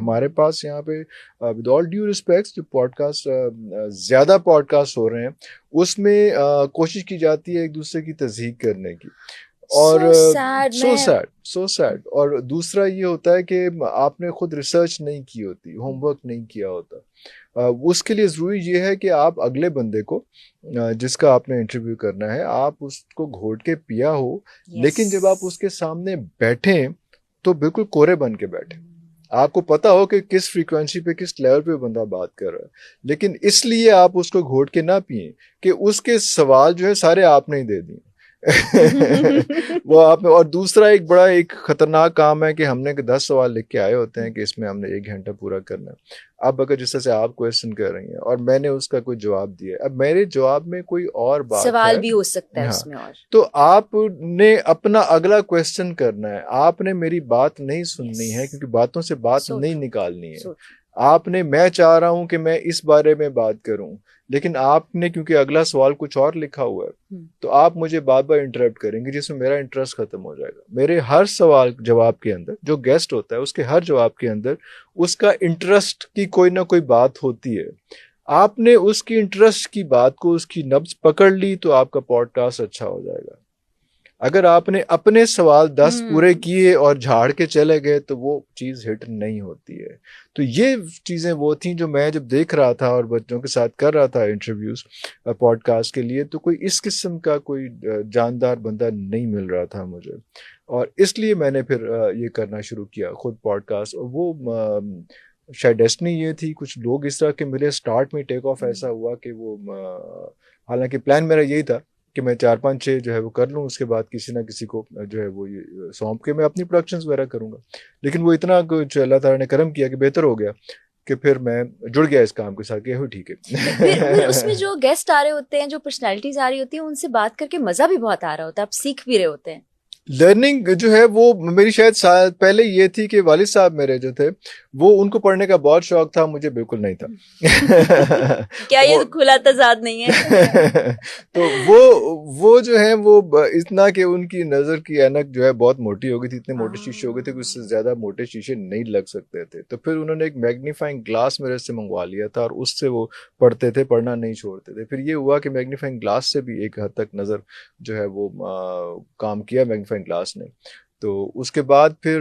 हमारे पास यहाँ पे विद ऑल ड्यू रिस्पेक्ट्स जो पॉडकास्ट ज़्यादा पॉडकास्ट हो रहे हैं उसमें कोशिश की जाती है एक दूसरे की तज़हीक करने की और सो सैड और दूसरा ये होता है कि आपने खुद रिसर्च नहीं की होती, होमवर्क नहीं किया होता। उसके लिए ज़रूरी ये है कि आप अगले बंदे को जिसका आपने इंटरव्यू करना है आप उसको घोट के पिया हो, लेकिन जब आप उसके सामने बैठें तो बिल्कुल कोरे बन के बैठें। आपको पता हो कि किस फ्रीक्वेंसी पे किस लेवल पे बंदा बात कर रहा है, लेकिन इसलिए आप उसको घोट के ना पिए कि उसके सवाल जो है सारे आपने ही दे दिए। वो आप और दूसरा एक बड़ा एक खतरनाक काम है कि हमने 10 सवाल लिख के आए होते हैं कि इसमें हमने 1 घंटा पूरा करना है। अब अगर जिस तरह से आप क्वेश्चन कर रही हैं और मैंने उसका कोई जवाब दिया है, अब मेरे जवाब में कोई और बात सवाल भी हो सकता है हाँ, उसमें और तो आपने अपना अगला क्वेश्चन करना है, आपने मेरी बात नहीं सुननी है क्योंकि बातों से बात नहीं निकालनी है। आपने मैं चाह रहा हूं कि मैं इस बारे में बात करूं, लेकिन आपने क्योंकि अगला सवाल कुछ और लिखा हुआ है तो आप मुझे बार बार इंटरप्ट करेंगे जिसमें मेरा इंटरेस्ट खत्म हो जाएगा। मेरे हर सवाल जवाब के अंदर जो गेस्ट होता है उसके हर जवाब के अंदर उसका इंटरेस्ट की कोई ना कोई बात होती है। आपने उसकी इंटरेस्ट की बात को उसकी नब्ज पकड़ ली तो आपका पॉडकास्ट अच्छा हो जाएगा। अगर आपने अपने सवाल 10 पूरे किए और झाड़ के चले गए तो वो चीज़ हिट नहीं होती है। तो ये चीज़ें वो थी जो मैं जब देख रहा था और बच्चों के साथ कर रहा था इंटरव्यूज़ पॉडकास्ट के लिए, तो कोई इस किस्म का कोई जानदार बंदा नहीं मिल रहा था मुझे, और इसलिए मैंने फिर ये करना शुरू किया खुद पॉडकास्ट। और वो शायद डेस्टिनी ये थी, कुछ लोग इस तरह के मिले, स्टार्ट में टेक ऑफ ऐसा हुआ कि वो हालांकि प्लान मेरा यही था कि मैं 4-5-6 जो है वो कर लूँ, उसके बाद किसी ना किसी को जो है वो ये सौंप के मैं अपनी प्रोडक्शंस वगैरह करूँगा। लेकिन वो इतना कुछ अल्लाह ताला ने करम किया कि बेहतर हो गया कि फिर मैं जुड़ गया इस काम के साथ कि ठीक है। फिर उसमें जो गेस्ट आ रहे होते हैं, जो पर्सनैलिटीज आ रही होती हैं, उनसे बात करके मजा भी बहुत आ रहा होता है, आप सीख भी रहे होते हैं। लर्निंग जो है वो मेरी शायद पहले ये थी कि वालिद साहब मेरे जो थे वो उनको पढ़ने का बहुत शौक था, मुझे बिल्कुल नहीं था। क्या ये खुला तजाद नहीं है? तो वो जो है वो इतना कि उनकी नज़र की ऐनक जो है बहुत मोटी हो गई थी, इतने मोटे शीशे हो गए थे कि उससे ज़्यादा मोटे शीशे नहीं लग सकते थे। तो फिर उन्होंने एक मैग्नीफाइंग ग्लास मेरे से मंगवा लिया था और उससे वो पढ़ते थे, पढ़ना नहीं छोड़ते थे। फिर ये हुआ कि मैग्नीफाइंग ग्लास से भी एक हद तक नज़र जो है वो काम किया मैग्नीफाइंग ग्लास ने। तो उसके बाद फिर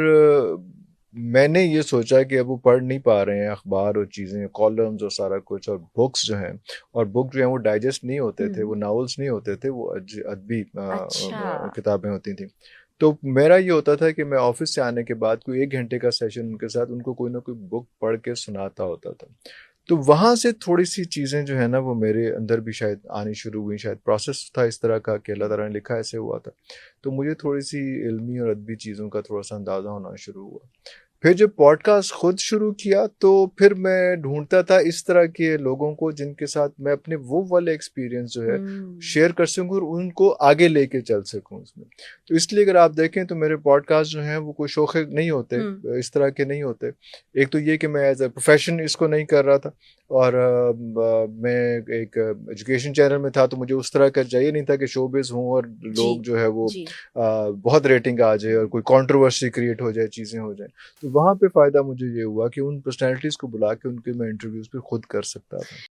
मैंने ये सोचा कि अब वो पढ़ नहीं पा रहे हैं अखबार और चीज़ें, कॉलम्स और सारा कुछ, और बुक्स जो हैं, और बुक जो हैं वो डाइजेस्ट नहीं होते थे, वो नावल्स नहीं होते थे, वो अदबी किताबें होती थी। तो मेरा ये होता था कि मैं ऑफिस से आने के बाद कोई 1 घंटे का सेशन उनके साथ उनको कोई ना कोई बुक पढ़ के सुनाता होता था। तो वहाँ से थोड़ी सी चीज़ें जो है ना वो मेरे अंदर भी शायद आनी शुरू हुई, शायद प्रोसेस था इस तरह का कि अल्लाह ताला ने लिखा ऐसे हुआ था। तो मुझे थोड़ी सी इल्मी और अदबी चीज़ों का थोड़ा सा अंदाज़ा होना शुरू हुआ। फिर जब पॉडकास्ट खुद शुरू किया तो फिर मैं ढूंढता था इस तरह के लोगों को जिनके साथ मैं अपने वो वाले एक्सपीरियंस जो है शेयर कर सकूं और उनको आगे लेके चल सकूं उसमें। तो इसलिए अगर आप देखें तो मेरे पॉडकास्ट जो हैं वो कोई शौक़ नहीं होते, इस तरह के नहीं होते। एक तो ये कि मैं एज ए प्रोफेशन इसको नहीं कर रहा था, और मैं एक एजुकेशन चैनल में था तो मुझे उस तरह का चाहिए नहीं था कि शोबिज़ हूँ और लोग जो है वो बहुत रेटिंग आ जाए और कोई कंट्रोवर्सी क्रिएट हो जाए, चीज़ें हो जाए। तो वहाँ पे फ़ायदा मुझे ये हुआ कि उन पर्सनैलिटीज़ को बुला के उनके मैं इंटरव्यूज़ भी खुद कर सकता था।